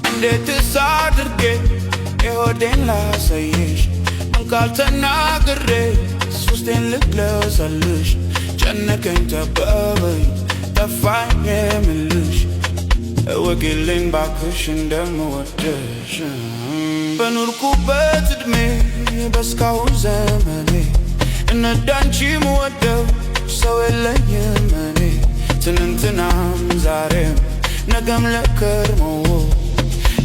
እንዴትስ አድርጌ የሆዴን ላሳይሽ ምን ካልተናግሬ ውስጤን ልግለጽልሽ ጨነቀኝ ጠበበኝ ጠፋኝ የምልሽ እወቂልኝ ባክሽ እንደምወድሽ በኖርኩበት ዕድሜ በእስካሁን ዘመኔ እንዳንቺ ምወደው ሰው የለኝም እኔ ትናንትናም ዛሬም ነገም ለከርመው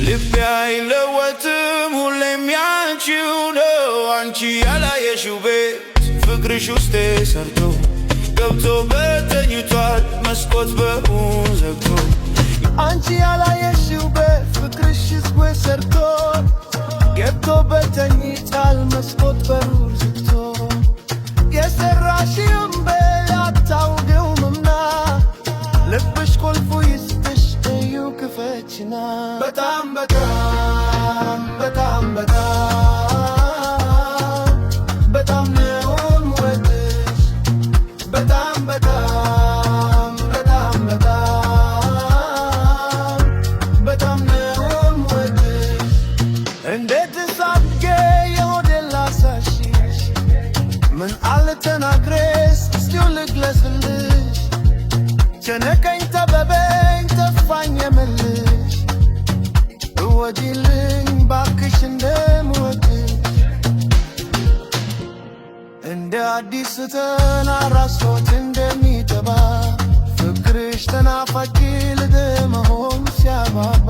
ልቤ አይለወጥም ሁሌም ያንቺው ነው አንቺ ያላየሽው ቤት ፍቅርሽ ውስጤ ሰርቶ ገብቶ በተኝቷል መስኮት በሩን ዘግቶ አንቺ ያላየሽው ቤት ፍቅርሽ ውስጤ ሰርቶ ገብቶ በተኝቷል መስኮት በሩን ዘግቶ የሰራሽውን ቤት አታውቂውምና ልብሽ ቁልፉ ይስጥሽ እዩ ክፈችና በጣም በጣም በጣም በጣም ነው የምወድሽ በጣም በጣም በጣም ነው የምወድሽ እንዴትስ አድርጌ የሆዴን ላሳይሽ ምን አልተናግሬስ እስኪው ልግለጽልሽ ጨነቀኝ ጠበበኝ ጠፋኝ የምልሽ እወቂልኝ ባክሽ እንደምወድሽ እንደ አዲስ ተናራሶት እንደሚጠባ ፍቅርሽ ተናፋቂ ልብ መሆን ሲያባባ